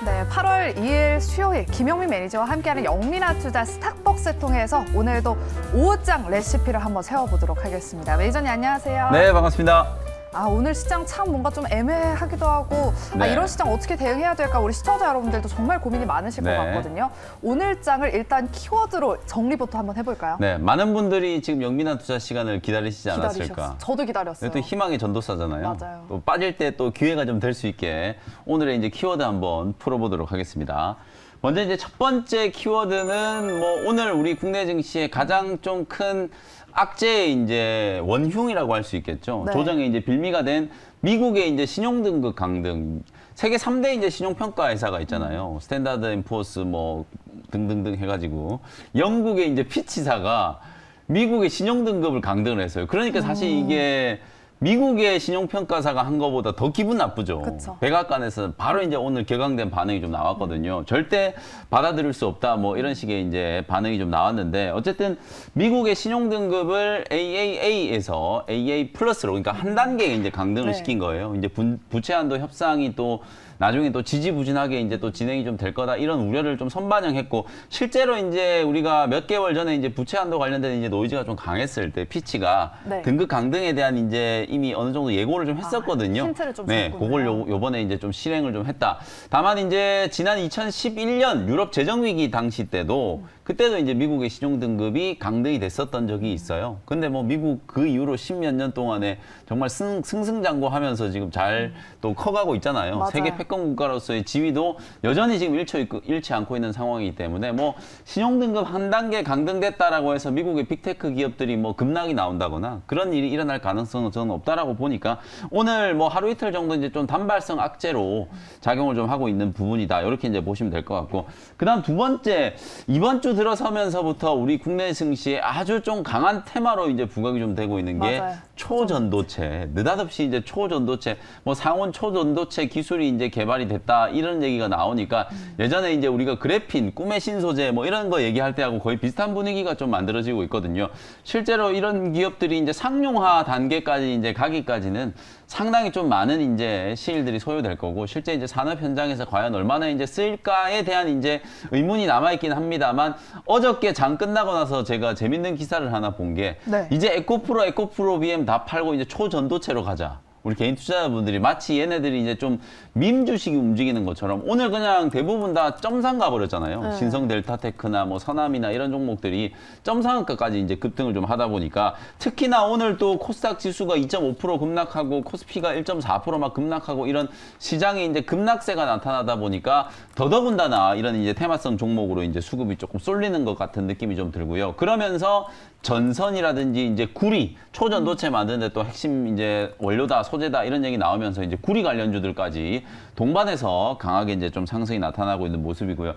네, 8월 2일 수요일 김용민 매니저와 함께하는 영민한 투자 스탁벅스 통해서 오늘도 오후장 레시피를 한번 세워보도록 하겠습니다. 매니저님 안녕하세요. 네, 반갑습니다. 오늘 시장 참 뭔가 좀 애매하기도 하고 네. 이런 시장 어떻게 대응해야 될까 우리 시청자 여러분들도 정말 고민이 많으실 네. 것 같거든요. 오늘 장을 일단 키워드로 정리부터 한번 해볼까요? 네, 많은 분들이 지금 영민한 투자 시간을 기다리시지 않았을까. 기다리셨어요. 저도 기다렸어요. 또 희망의 전도사잖아요. 맞아요. 또 빠질 때 또 기회가 좀 될 수 있게 오늘의 이제 키워드 한번 풀어보도록 하겠습니다. 먼저 이제 첫 번째 키워드는 뭐 오늘 우리 국내 증시의 가장 좀 큰 악재의 이제 원흉이라고 할 수 있겠죠. 네. 조정에 이제 빌미가 된 미국의 이제 신용등급 강등. 세계 3대 이제 신용평가 회사가 있잖아요. 스탠다드 앤 푸어스 뭐 등등등 해가지고 영국의 이제 피치사가 미국의 신용등급을 강등을 했어요. 그러니까 사실 이게 미국의 신용평가사가 한 거보다 더 기분 나쁘죠. 그쵸. 백악관에서 바로 이제 오늘 격앙된 반응이 좀 나왔거든요. 절대 받아들일 수 없다. 뭐 이런 식의 이제 반응이 좀 나왔는데 어쨌든 미국의 신용등급을 AAA에서 AA 플러스로 그러니까 한 단계 이제 강등을 네. 시킨 거예요. 이제 부채 한도 협상이 또 나중에 또 지지부진하게 이제 또 진행이 좀 될 거다 이런 우려를 좀 선반영했고 실제로 이제 우리가 몇 개월 전에 이제 부채 한도 관련된 이제 노이즈가 좀 강했을 때 피치가 네. 등급 강등에 대한 이제 이미 어느 정도 예고를 좀 했었거든요. 힌트를 좀 네, 줬군요. 그걸 요번에 이제 좀 실행을 좀 했다. 다만 이제 지난 2011년 유럽 재정 위기 당시 때도 그때도 이제 미국의 신용 등급이 강등이 됐었던 적이 있어요. 근데 뭐 미국 그 이후로 십몇 년 동안에 정말 승승장구하면서 지금 잘 또 커가고 있잖아요. 맞아요. 세계 패권 국가로서의 지위도 여전히 지금 잃지 않고 있는 상황이기 때문에 뭐 신용 등급 한 단계 강등됐다라고 해서 미국의 빅테크 기업들이 뭐 급락이 나온다거나 그런 일이 일어날 가능성은 저는 없다라고 보니까 오늘 뭐 하루 이틀 정도 이제 좀 단발성 악재로 작용을 좀 하고 있는 부분이다. 이렇게 이제 보시면 될 것 같고 그다음 두 번째 이번 주 들어서면서부터 우리 국내 증시에 아주 좀 강한 테마로 이제 부각이 좀 되고 있는 게 맞아요. 초전도체. 느닷없이 이제 초전도체, 뭐 상온 초전도체 기술이 이제 개발이 됐다 이런 얘기가 나오니까 예전에 이제 우리가 그래핀, 꿈의 신소재 뭐 이런 거 얘기할 때하고 거의 비슷한 분위기가 좀 만들어지고 있거든요. 실제로 이런 기업들이 이제 상용화 단계까지 이제 가기까지는 상당히 좀 많은 이제 시일들이 소요될 거고 실제 이제 산업 현장에서 과연 얼마나 이제 쓰일까에 대한 이제 의문이 남아있긴 합니다만 어저께 장 끝나고 나서 제가 재밌는 기사를 하나 본 게 네. 이제 에코프로 BM 다 팔고 이제 초전도체로 가자. 우리 개인 투자자분들이 마치 얘네들이 이제 좀 밈 주식이 움직이는 것처럼 오늘 그냥 대부분 다 점상 가버렸잖아요. 네. 신성 델타테크나 뭐 서남이나 이런 종목들이 점상가까지 이제 급등을 좀 하다 보니까 특히나 오늘 또 코스닥 지수가 2.5% 급락하고 코스피가 1.4% 막 급락하고 이런 시장에 이제 급락세가 나타나다 보니까 더더군다나 이런 이제 테마성 종목으로 이제 수급이 조금 쏠리는 것 같은 느낌이 좀 들고요. 그러면서 전선이라든지 이제 구리, 초전도체 만드는데 또 핵심 이제 원료다, 소재다 이런 얘기 나오면서 이제 구리 관련주들까지 동반해서 강하게 이제 좀 상승이 나타나고 있는 모습이고요.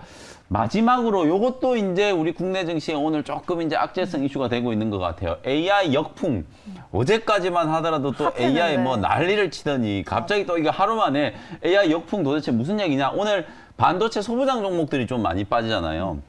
마지막으로 요것도 이제 우리 국내 증시에 오늘 조금 이제 악재성 이슈가 되고 있는 것 같아요. AI 역풍. 어제까지만 하더라도 또 핫했는데. AI 뭐 난리를 치더니 갑자기 또 이거 하루 만에 AI 역풍 도대체 무슨 얘기냐. 오늘 반도체 소부장 종목들이 좀 많이 빠지잖아요.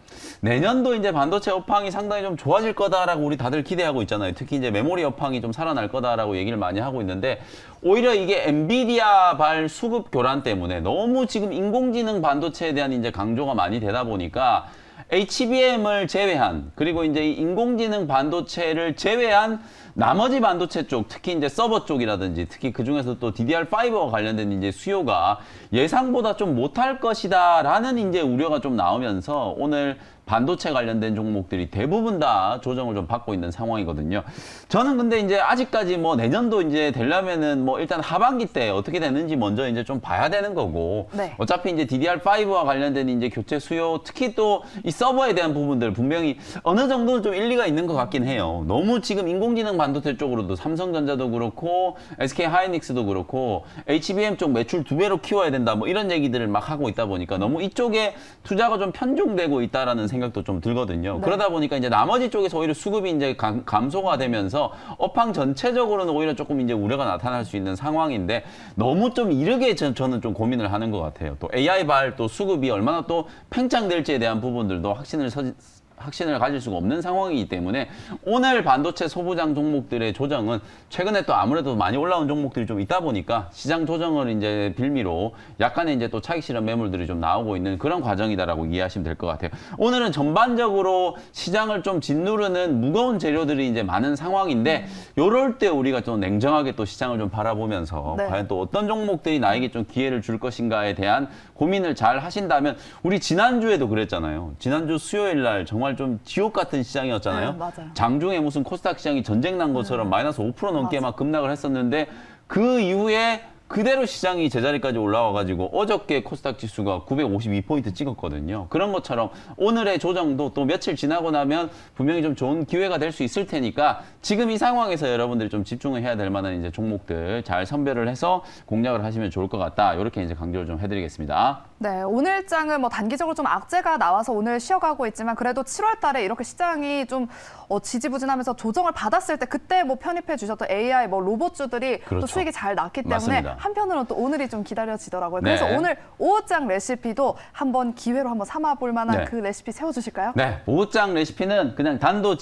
내년도 이제 반도체 업황이 상당히 좀 좋아질 거다라고 우리 다들 기대하고 있잖아요. 특히 이제 메모리 업황이 좀 살아날 거다라고 얘기를 많이 하고 있는데 오히려 이게 엔비디아 발 수급 교란 때문에 너무 지금 인공지능 반도체에 대한 이제 강조가 많이 되다 보니까 HBM을 제외한 그리고 이제 인공지능 반도체를 제외한 나머지 반도체 쪽, 특히 이제 서버 쪽이라든지 특히 그 중에서 또 DDR5와 관련된 이제 수요가 예상보다 좀 못할 것이다라는 이제 우려가 좀 나오면서 오늘 반도체 관련된 종목들이 대부분 다 조정을 좀 받고 있는 상황이거든요. 저는 근데 이제 아직까지 뭐 내년도 이제 되려면은 뭐 일단 하반기 때 어떻게 되는지 먼저 이제 좀 봐야 되는 거고. 네. 어차피 이제 DDR5와 관련된 이제 교체 수요, 특히 또 이 서버에 대한 부분들 분명히 어느 정도는 좀 일리가 있는 것 같긴 해요. 너무 지금 인공지능 반도체 쪽으로도 삼성전자도 그렇고 SK 하이닉스도 그렇고 HBM 쪽 매출 2배로 키워야 된다 뭐 이런 얘기들을 막 하고 있다 보니까 너무 이쪽에 투자가 좀 편중되고 있다라는 생각도 좀 들거든요. 네. 그러다 보니까 이제 나머지 쪽에서 오히려 수급이 이제 감소가 되면서 업황 전체적으로는 오히려 조금 이제 우려가 나타날 수 있는 상황인데 너무 좀 이르게 저는 좀 고민을 하는 것 같아요. 또 AI 발 또 수급이 얼마나 또 팽창될지에 대한 부분들도 확신을 확신을 가질 수가 없는 상황이기 때문에 오늘 반도체 소부장 종목들의 조정은 최근에 또 아무래도 많이 올라온 종목들이 좀 있다 보니까 시장 조정을 이제 빌미로 약간의 이제 또 차익 실현 매물들이 좀 나오고 있는 그런 과정이다라고 이해하시면 될 것 같아요. 오늘은 전반적으로 시장을 좀 짓누르는 무거운 재료들이 이제 많은 상황인데 요럴 때 우리가 좀 냉정하게 또 시장을 좀 바라보면서 네. 과연 또 어떤 종목들이 나에게 좀 기회를 줄 것인가에 대한 고민을 잘 하신다면 우리 지난주에도 그랬잖아요. 지난주 수요일 날 정말 좀 지옥 같은 시장이었잖아요. 네, 맞아요. 장중에 무슨 코스닥 시장이 전쟁 난 것처럼 마이너스 5% 넘게 막 급락을 했었는데 그 이후에 그대로 시장이 제자리까지 올라와가지고 어저께 코스닥 지수가 952포인트 찍었거든요. 그런 것처럼 오늘의 조정도 또 며칠 지나고 나면 분명히 좀 좋은 기회가 될 수 있을 테니까 지금 이 상황에서 여러분들이 좀 집중을 해야 될 만한 이제 종목들 잘 선별을 해서 공략을 하시면 좋을 것 같다. 이렇게 이제 강조를 좀 해드리겠습니다. 네, 오늘 장은 뭐 단기적으로 좀 악재가 나와서 오늘 쉬어가고 있지만 그래도 7월 달에 이렇게 시장이 좀 지지부진하면서 조정을 받았을 때 그때 뭐 편입해 주셨던 AI 뭐 로봇주들이 또 그렇죠. 수익이 잘 났기 때문에 맞습니다. 한편으로는 또 오늘이 좀 기다려지더라고요. 네. 그래서 오늘 오후장 레시피도 한번 기회로 한번 삼아볼 만한 네. 그 레시피 세워주실까요? 네, 오후장 레시피는 그냥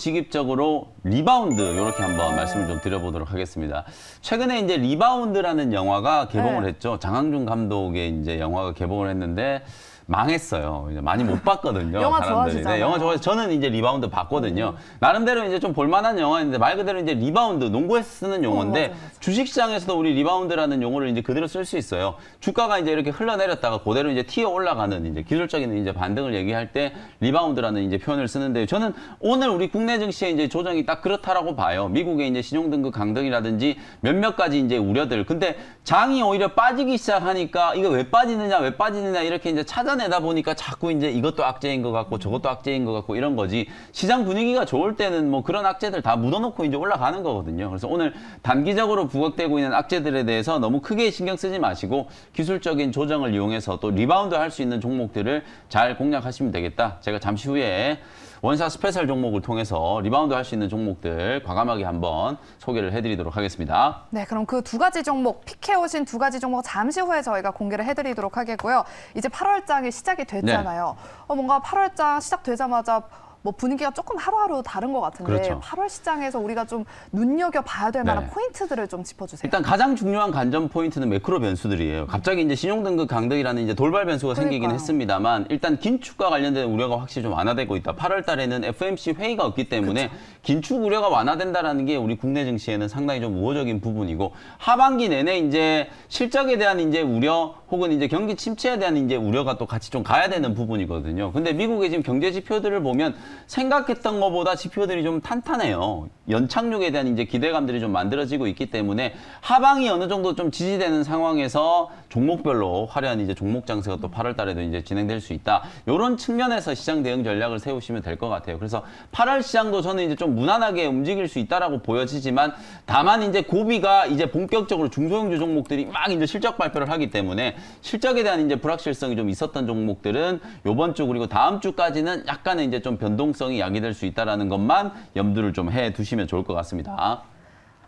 단도직입적으로 리바운드 이렇게 한번 말씀을 좀 드려보도록 하겠습니다. 최근에 이제 리바운드라는 영화가 개봉을 네. 했죠. 장항준 감독의 이제 영화가 개봉을 했는데 망했어요. 이제 많이 못 봤거든요. 영화 사람들이. 좋아하시잖아요. 네, 영화 좋아해서 저는 이제 리바운드 봤거든요. 나름대로 이제 좀 볼만한 영화인데 말 그대로 이제 리바운드 농구에서 쓰는 용어인데 맞아, 맞아. 주식시장에서도 우리 리바운드라는 용어를 이제 그대로 쓸 수 있어요. 주가가 이제 이렇게 흘러내렸다가 그대로 이제 튀어 올라가는 이제 기술적인 이제 반등을 얘기할 때 리바운드라는 이제 표현을 쓰는데 저는 오늘 우리 국내 증시의 이제 조정이 딱 그렇다라고 봐요. 미국의 이제 신용등급 강등이라든지 몇몇 가지 이제 우려들. 근데 장이 오히려 빠지기 시작하니까 이거 왜 빠지느냐 이렇게 이제 찾아내다 보니까 자꾸 이제 이것도 악재인 것 같고 저것도 악재인 것 같고 이런 거지. 시장 분위기가 좋을 때는 뭐 그런 악재들 다 묻어놓고 이제 올라가는 거거든요. 그래서 오늘 단기적으로 부각되고 있는 악재들에 대해서 너무 크게 신경 쓰지 마시고 기술적인 조정을 이용해서 또 리바운드 할 수 있는 종목들을 잘 공략하시면 되겠다. 제가 잠시 후에 원사 스페셜 종목을 통해서 리바운드 할 수 있는 종목들 과감하게 한번 소개를 해드리도록 하겠습니다. 네, 그럼 그 두 가지 종목, 픽해오신 두 가지 종목 잠시 후에 저희가 공개를 해드리도록 하겠고요. 이제 8월장이 시작이 됐잖아요. 뭔가 8월장 시작되자마자 뭐 분위기가 조금 하루하루 다른 것 같은데 그렇죠. 8월 시장에서 우리가 좀 눈여겨봐야 될 만한 네. 포인트들을 좀 짚어주세요. 일단 가장 중요한 관전 포인트는 매크로 변수들이에요. 갑자기 이제 신용등급 강등이라는 이제 돌발 변수가 생기긴 그러니까요. 했습니다만 일단 긴축과 관련된 우려가 확실히 좀 완화되고 있다. 8월 달에는 FOMC 회의가 없기 때문에 긴축 우려가 완화된다라는 게 우리 국내 증시에는 상당히 좀 우호적인 부분이고 하반기 내내 이제 실적에 대한 이제 우려 혹은 이제 경기 침체에 대한 이제 우려가 또 같이 좀 가야 되는 부분이거든요. 근데 미국의 지금 경제 지표들을 보면 생각했던 것보다 지표들이 좀 탄탄해요. 연착륙에 대한 이제 기대감들이 좀 만들어지고 있기 때문에 하방이 어느 정도 좀 지지되는 상황에서 종목별로 화려한 이제 종목 장세가 또 8월 달에도 이제 진행될 수 있다. 이런 측면에서 시장 대응 전략을 세우시면 될 것 같아요. 그래서 8월 시장도 저는 이제 좀 무난하게 움직일 수 있다라고 보여지지만 다만 이제 고비가 이제 본격적으로 중소형주 종목들이 막 이제 실적 발표를 하기 때문에 실적에 대한 이제 불확실성이 좀 있었던 종목들은 요번 주 그리고 다음 주까지는 약간의 이제 좀 변동성이 야기될 수 있다라는 것만 염두를 좀 해 두시면 좋을 것 같습니다.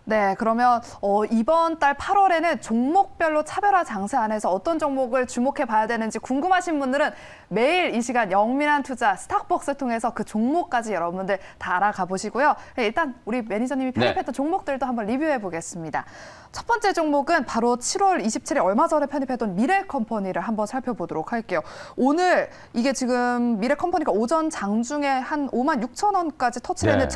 네, 그러면 이번 달 8월에는 종목별로 차별화 장세 안에서 어떤 종목을 주목해 봐야 되는지 궁금하신 분들은 매일 이 시간 영민한 투자 스탁벅스 통해서 그 종목까지 여러분들 다 알아가 보시고요. 네, 일단 우리 매니저님이 편입했던 종목들도 한번 리뷰해 보겠습니다. 첫 번째 종목은 바로 7월 27일 얼마 전에 편입했던 미래컴퍼니를 한번 살펴보도록 할게요. 오늘 이게 지금 미래컴퍼니가 오전 장중에 한 56,000원까지 터치를 했는데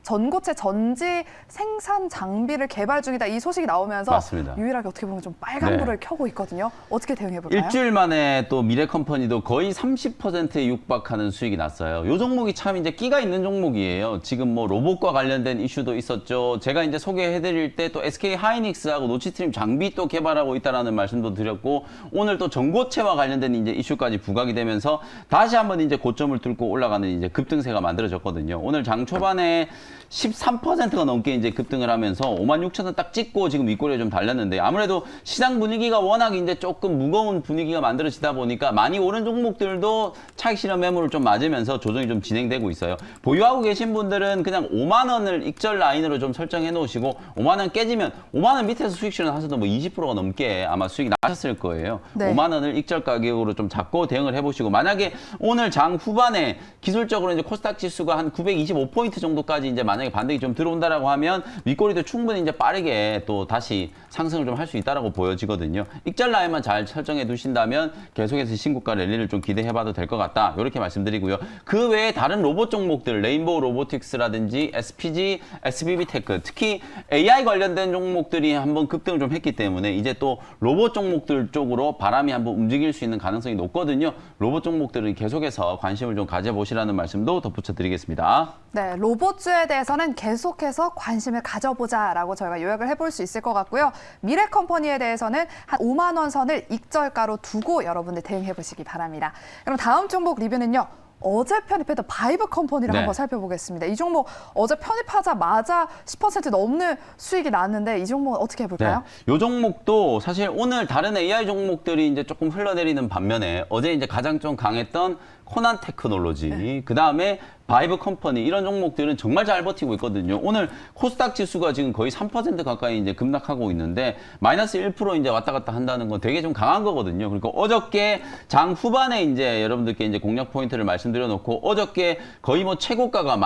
전고체 전지 생산 장비를 개발 중이다. 이 소식이 나오면서 맞습니다. 유일하게 어떻게 보면 좀 빨간불을 켜고 있거든요. 어떻게 대응해 볼까요? 일주일 만에 또 미래컴퍼니도 거의 30%에 육박하는 수익이 났어요. 이 종목이 참 이제 끼가 있는 종목이에요. 지금 뭐 로봇과 관련된 이슈도 있었죠. 제가 이제 소개해드릴 때 또 SK 하이닉스하고 노치트림 장비 또 개발하고 있다라는 말씀도 드렸고 오늘 또 전고체와 관련된 이제 이슈까지 부각이 되면서 다시 한번 이제 고점을 뚫고 올라가는 이제 급등세가 만들어졌거든요. 오늘 장 초반에 13%가 넘게 이제 급등을 하면서 56,000원 딱 찍고 지금 윗꼬리에 좀 달렸는데 아무래도 시장 분위기가 워낙 이제 조금 무거운 분위기가 만들어지다 보니까 많이 오른 종목들도 차익 실현 매물을 좀 맞으면서 조정이 좀 진행되고 있어요. 보유하고 계신 분들은 그냥 5만 원을 익절 라인으로 좀 설정해 놓으시고 5만 원 깨지면 5만 원 밑에서 수익 실현 하셔도 뭐 20%가 넘게 아마 수익이 나셨을 거예요. 네. 5만 원을 익절 가격으로 좀 잡고 대응을 해보시고 만약에 오늘 장 후반에 기술적으로 이제 코스닥 지수가 한 925포인트 정도까지 이제 만약에 반등이 좀 들어온다라고 하면 윗꼬리도 충분히 이제 빠르게 또 다시 상승을 좀 할 수 있다라고 보여지거든요. 익절 라인만 잘 설정해 두신다면 계속해서 신고가 랠리를 좀 기대해봐도 될 것 같다. 이렇게 말씀드리고요. 그 외에 다른 로봇 종목들, 레인보우 로보틱스라든지 SPG, SBB테크, 특히 AI 관련된 종목들이 한번 급등을 좀 했기 때문에 이제 또 로봇 종목들 쪽으로 바람이 한번 움직일 수 있는 가능성이 높거든요. 로봇 종목들은 계속해서 관심을 좀 가져보시라는 말씀도 덧붙여 드리겠습니다. 네, 로봇주에 대해서는 계속해서 관심을 가져보자라고 저희가 요약을 해볼 수 있을 것 같고요. 미래컴퍼니에 대해서는 한 5만 원 선을 익절가로 두고 여러분들 대응해 보시기 바랍니다. 그럼 다음 종목 리뷰는요. 어제 편입했던 바이브 컴퍼니를 네. 한번 살펴보겠습니다. 이 종목 어제 편입하자마자 10% 넘는 수익이 났는데 이 종목 어떻게 해볼까요? 네. 이 종목도 사실 오늘 다른 AI 종목들이 이제 조금 흘러내리는 반면에 어제 이제 가장 좀 강했던 코난 테크놀로지, 그 다음에 바이브 컴퍼니 이런 종목들은 정말 잘 버티고 있거든요. 오늘 코스닥 지수가 지금 거의 3% 가까이 이제 급락하고 있는데 마이너스 1% 이제 왔다 갔다 한다는 건 되게 좀 강한 거거든요. 그러니까 어저께 장 후반에 이제 여러분들께 이제 공략 포인트를 말씀드려 놓고 어저께 거의 뭐 최고가가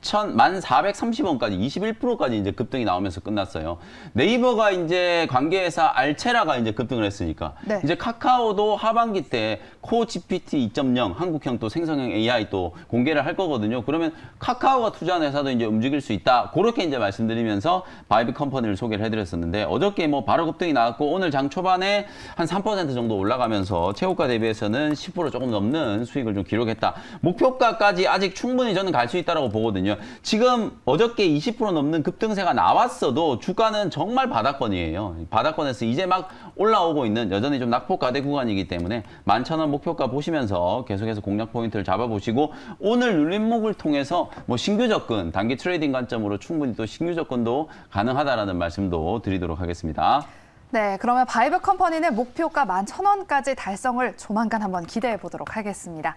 1430원까지 21%까지 이제 급등이 나오면서 끝났어요. 네이버가 이제 관계회사 알체라가 이제 급등을 했으니까 네. 이제 카카오도 하반기 때 코 GPT 2.0 한국형 또 생성형 AI 또 공개를 할 거거든요. 그러면 카카오가 투자한 회사도 이제 움직일 수 있다. 그렇게 이제 말씀드리면서 바이브 컴퍼니를 소개를 해드렸었는데 어저께 뭐 바로 급등이 나왔고 오늘 장 초반에 한 3% 정도 올라가면서 최고가 대비해서는 10% 조금 넘는 수익을 좀 기록했다. 목표가까지 아직 충분히 저는 갈 수 있다라고 보거든요. 지금 어저께 20% 넘는 급등세가 나왔어도 주가는 정말 바닥권이에요. 바닥권에서 이제 막 올라오고 있는 여전히 좀 낙폭가대 구간이기 때문에 11,000원 목표가 보시면서 계속해서 공략 포인트를 잡아보시고 오늘 눌림목을 통해서 뭐 신규 접근, 단기 트레이딩 관점으로 충분히 또 신규 접근도 가능하다라는 말씀도 드리도록 하겠습니다. 네, 그러면 바이브 컴퍼니는 목표가 11,000원까지 달성을 조만간 한번 기대해 보도록 하겠습니다.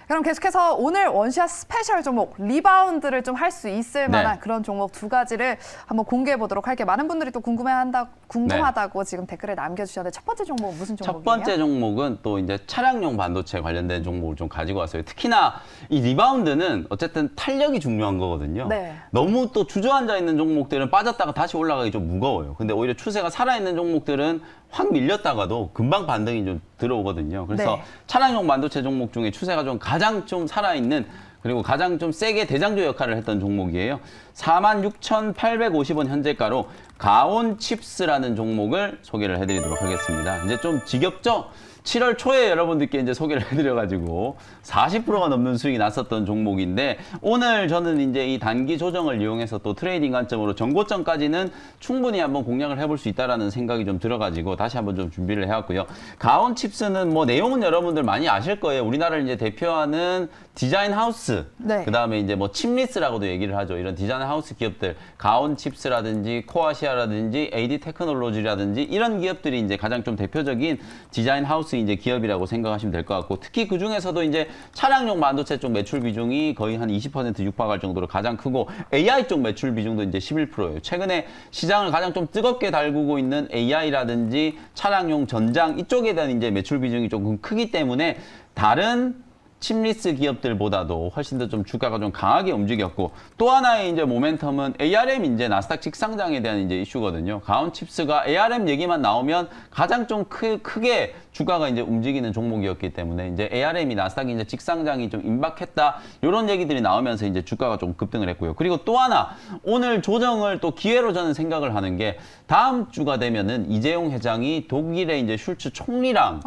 그럼 계속해서 오늘 원샷 스페셜 종목 리바운드를 좀 할 수 있을 만한 그런 종목 두 가지를 한번 공개해 보도록 할게요. 많은 분들이 또 궁금하다고 지금 댓글에 남겨주셨는데 첫 번째 종목은 무슨 종목이에요? 첫 번째 종목은 또 이제 차량용 반도체 관련된 종목을 좀 가지고 왔어요. 특히나 이 리바운드는 어쨌든 탄력이 중요한 거거든요. 네. 너무 또 주저앉아 있는 종목들은 빠졌다가 다시 올라가기 좀 무거워요. 근데 오히려 추세가 살아있는 종목들은 확 밀렸다가도 금방 반등이 좀 들어오거든요. 그래서 네. 차량용 반도체 종목 중에 추세가 좀 가장 좀 살아있는 그리고 가장 좀 세게 대장주 역할을 했던 종목이에요. 46,850원 현재가로 가온 칩스라는 종목을 소개를 해드리도록 하겠습니다. 이제 좀 지겹죠? 7월 초에 여러분들께 이제 소개를 해드려가지고 40%가 넘는 수익이 났었던 종목인데 오늘 저는 이제 이 단기 조정을 이용해서 또 트레이딩 관점으로 전고점까지는 충분히 한번 공략을 해볼 수 있다라는 생각이 좀 들어가지고 다시 한번 좀 준비를 해왔고요. 가온 칩스는 뭐 내용은 여러분들 많이 아실 거예요. 우리나라를 이제 대표하는 디자인 하우스, 네. 그 다음에 이제 뭐 칩리스라고도 얘기를 하죠. 이런 디자인 하우스 기업들, 가온 칩스라든지 코아시아라든지 AD 테크놀로지라든지 이런 기업들이 이제 가장 좀 대표적인 디자인 하우스 이제 기업이라고 생각하시면 될 것 같고 특히 그 중에서도 이제 차량용 반도체 쪽 매출 비중이 거의 한 20% 육박할 정도로 가장 크고 AI 쪽 매출 비중도 이제 11%예요. 최근에 시장을 가장 좀 뜨겁게 달구고 있는 AI라든지 차량용 전장 이쪽에 대한 이제 매출 비중이 조금 크기 때문에 다른 칩리스 기업들보다도 훨씬 더 좀 주가가 좀 강하게 움직였고 또 하나의 이제 모멘텀은 ARM 이제 나스닥 직상장에 대한 이제 이슈거든요. 가온 칩스가 ARM 얘기만 나오면 가장 좀 크게 주가가 이제 움직이는 종목이었기 때문에 이제 ARM이 나스닥이 이제 직상장이 좀 임박했다 이런 얘기들이 나오면서 이제 주가가 좀 급등을 했고요. 그리고 또 하나 오늘 조정을 또 기회로 저는 생각을 하는 게 다음 주가 되면은 이재용 회장이 독일의 이제 슐츠 총리랑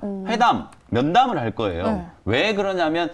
면담을 할 거예요. 네. 왜 그러냐면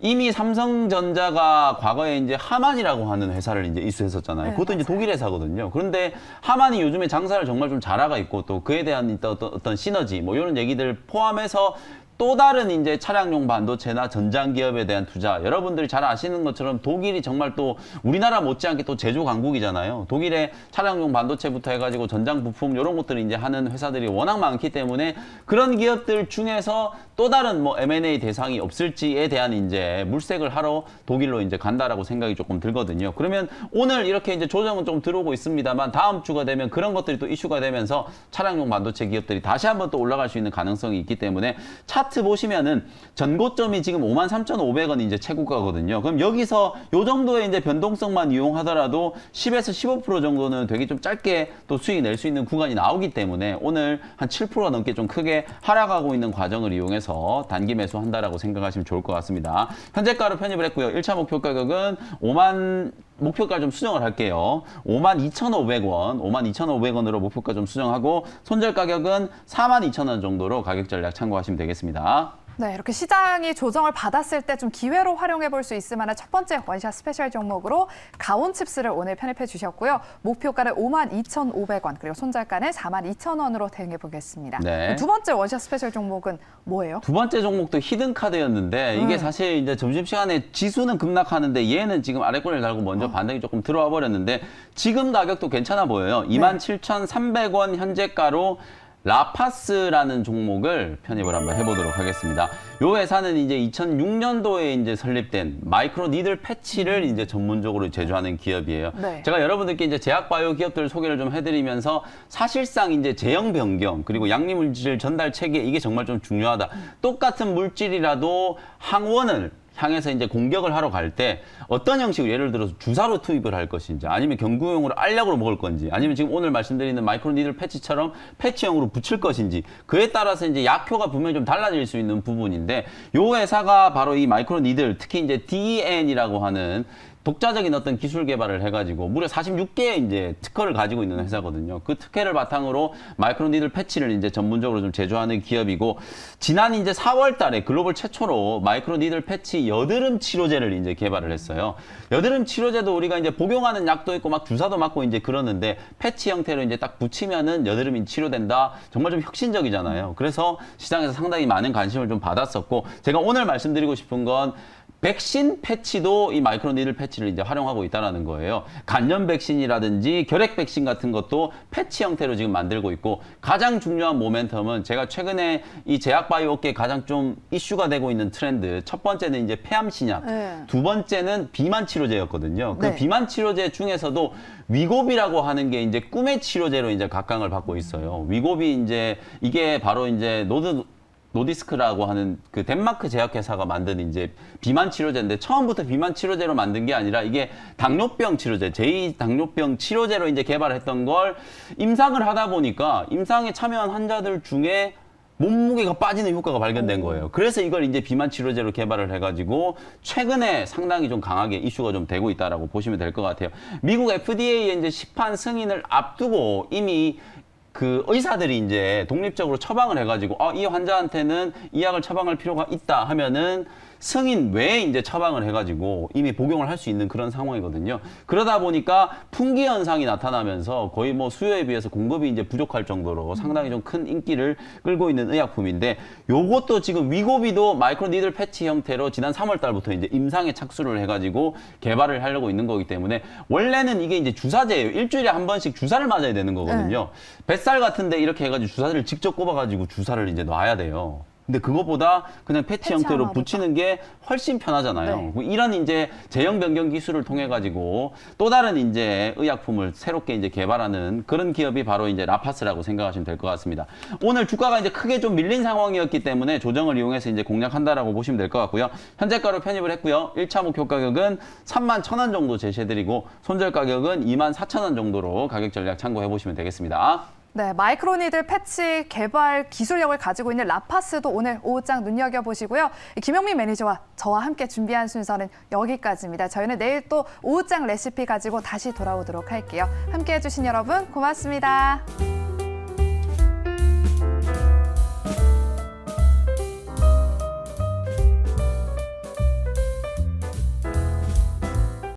이미 삼성전자가 과거에 이제 하만이라고 하는 회사를 이제 이수했었잖아요. 네, 그것도 이제 독일 회사거든요. 그런데 하만이 요즘에 장사를 정말 좀 잘하고 있고 또 그에 대한 어떤 시너지 뭐 이런 얘기들 포함해서 또 다른 이제 차량용 반도체나 전장 기업에 대한 투자. 여러분들이 잘 아시는 것처럼 독일이 정말 또 우리나라 못지않게 또 제조 강국이잖아요. 독일의 차량용 반도체부터 해가지고 전장 부품 이런 것들을 이제 하는 회사들이 워낙 많기 때문에 그런 기업들 중에서 또 다른 뭐 M&A 대상이 없을지에 대한 이제 물색을 하러 독일로 이제 간다라고 생각이 조금 들거든요. 그러면 오늘 이렇게 이제 조정은 좀 들어오고 있습니다만 다음 주가 되면 그런 것들이 또 이슈가 되면서 차량용 반도체 기업들이 다시 한번 또 올라갈 수 있는 가능성이 있기 때문에 차트 보시면은 전고점이 지금 53,500원 이제 최고가거든요. 그럼 여기서 요 정도의 이제 변동성만 이용하더라도 10에서 15% 정도는 되게 좀 짧게 또 수익 낼 수 있는 구간이 나오기 때문에 오늘 한 7% 넘게 좀 크게 하락하고 있는 과정을 이용해서 단기 매수한다라고 생각하시면 좋을 것 같습니다. 현재가로 편입을 했고요. 1차 목표 가격은 목표가 좀 수정을 할게요. 52,500원, 52,500원으로 목표가 좀 수정하고 손절 가격은 42,000원 정도로 가격 전략 참고하시면 되겠습니다. 네, 이렇게 시장이 조정을 받았을 때 좀 기회로 활용해 볼 수 있을 만한 첫 번째 원샷 스페셜 종목으로 가온칩스를 오늘 편입해 주셨고요. 목표가는 52,500원, 그리고 손절가는 42,000원으로 대응해 보겠습니다. 네. 두 번째 원샷 스페셜 종목은 뭐예요? 두 번째 종목도 히든 카드였는데 이게 사실 이제 점심시간에 지수는 급락하는데 얘는 지금 아래꼬리를 달고 먼저 반등이 조금 들어와 버렸는데 지금 가격도 괜찮아 보여요. 27,300원 현재가로 라파스라는 종목을 편입을 한번 해보도록 하겠습니다. 요 회사는 이제 2006년도에 이제 설립된 마이크로 니들 패치를 이제 전문적으로 제조하는 기업이에요. 네. 제가 여러분들께 이제 제약 바이오 기업들 소개를 좀 해드리면서 사실상 이제 제형 변경 그리고 양리물질 전달 체계 이게 정말 좀 중요하다. 똑같은 물질이라도 항원을 향해서 이제 공격을 하러 갈 때 어떤 형식으로 예를 들어서 주사로 투입을 할 것인지 아니면 경구용으로 알약으로 먹을 건지 아니면 지금 오늘 말씀드리는 마이크로 니들 패치처럼 패치형으로 붙일 것인지 그에 따라서 이제 약효가 분명히 좀 달라질 수 있는 부분인데 요 회사가 바로 이 마이크로 니들 특히 이제 DN이라고 하는 독자적인 어떤 기술 개발을 해가지고 무려 46개의 이제 특허를 가지고 있는 회사거든요. 그 특허를 바탕으로 마이크로 니들 패치를 이제 전문적으로 좀 제조하는 기업이고 지난 이제 4월 달에 글로벌 최초로 마이크로 니들 패치 여드름 치료제를 이제 개발을 했어요. 여드름 치료제도 우리가 이제 복용하는 약도 있고 막 주사도 맞고 이제 그러는데 패치 형태로 이제 딱 붙이면은 여드름이 치료된다. 정말 좀 혁신적이잖아요. 그래서 시장에서 상당히 많은 관심을 좀 받았었고 제가 오늘 말씀드리고 싶은 건 백신 패치도 이 마이크로 니들 패치를 이제 활용하고 있다는 거예요. 간염 백신이라든지 결핵 백신 같은 것도 패치 형태로 지금 만들고 있고 가장 중요한 모멘텀은 제가 최근에 이 제약 바이오 업계에 가장 좀 이슈가 되고 있는 트렌드 첫 번째는 이제 폐암 신약, 두 번째는 비만 치료제였거든요. 그 비만 치료제 중에서도 위고비라고 하는 게 이제 꿈의 치료제로 이제 각광을 받고 있어요. 위고비 이제 이게 바로 이제 노디스크라고 하는 그 덴마크 제약회사가 만든 이제 비만 치료제인데 처음부터 비만 치료제로 만든 게 아니라 이게 당뇨병 치료제, 제2당뇨병 치료제로 이제 개발했던 걸 임상을 하다 보니까 임상에 참여한 환자들 중에 몸무게가 빠지는 효과가 발견된 거예요. 그래서 이걸 이제 비만 치료제로 개발을 해가지고 최근에 상당히 좀 강하게 이슈가 좀 되고 있다라고 보시면 될 것 같아요. 미국 FDA의 이제 시판 승인을 앞두고 이미 그 의사들이 이제 독립적으로 처방을 해가지고 이 환자한테는 이 약을 처방할 필요가 있다 하면은 승인 외에 이제 처방을 해가지고 이미 복용을 할 수 있는 그런 상황이거든요. 그러다 보니까 품귀 현상이 나타나면서 거의 뭐 수요에 비해서 공급이 이제 부족할 정도로 상당히 좀 큰 인기를 끌고 있는 의약품인데 요것도 지금 위고비도 마이크로 니들 패치 형태로 지난 3월 달부터 이제 임상에 착수를 해가지고 개발을 하려고 있는 거기 때문에 원래는 이게 이제 주사제예요. 일주일에 한 번씩 주사를 맞아야 되는 거거든요. 뱃살 같은데 이렇게 해가지고 주사를 직접 꼽아가지고 주사를 이제 놔야 돼요. 근데 그것보다 그냥 패치 형태로 붙이는 게 훨씬 편하잖아요. 네. 이런 이제 제형 변경 기술을 통해 가지고 또 다른 이제 의약품을 새롭게 이제 개발하는 그런 기업이 바로 이제 라파스라고 생각하시면 될 것 같습니다. 오늘 주가가 이제 크게 좀 밀린 상황이었기 때문에 조정을 이용해서 이제 공략한다라고 보시면 될 것 같고요. 현재가로 편입을 했고요. 1차 목표 가격은 31,000원 정도 제시해드리고 손절 가격은 24,000원 정도로 가격 전략 참고해 보시면 되겠습니다. 네, 마이크로 니들 패치 개발 기술력을 가지고 있는 라파스도 오늘 오후장 눈여겨보시고요. 김영민 매니저와 저와 함께 준비한 순서는 여기까지입니다. 저희는 내일 또 오후장 레시피 가지고 다시 돌아오도록 할게요. 함께해 주신 여러분 고맙습니다.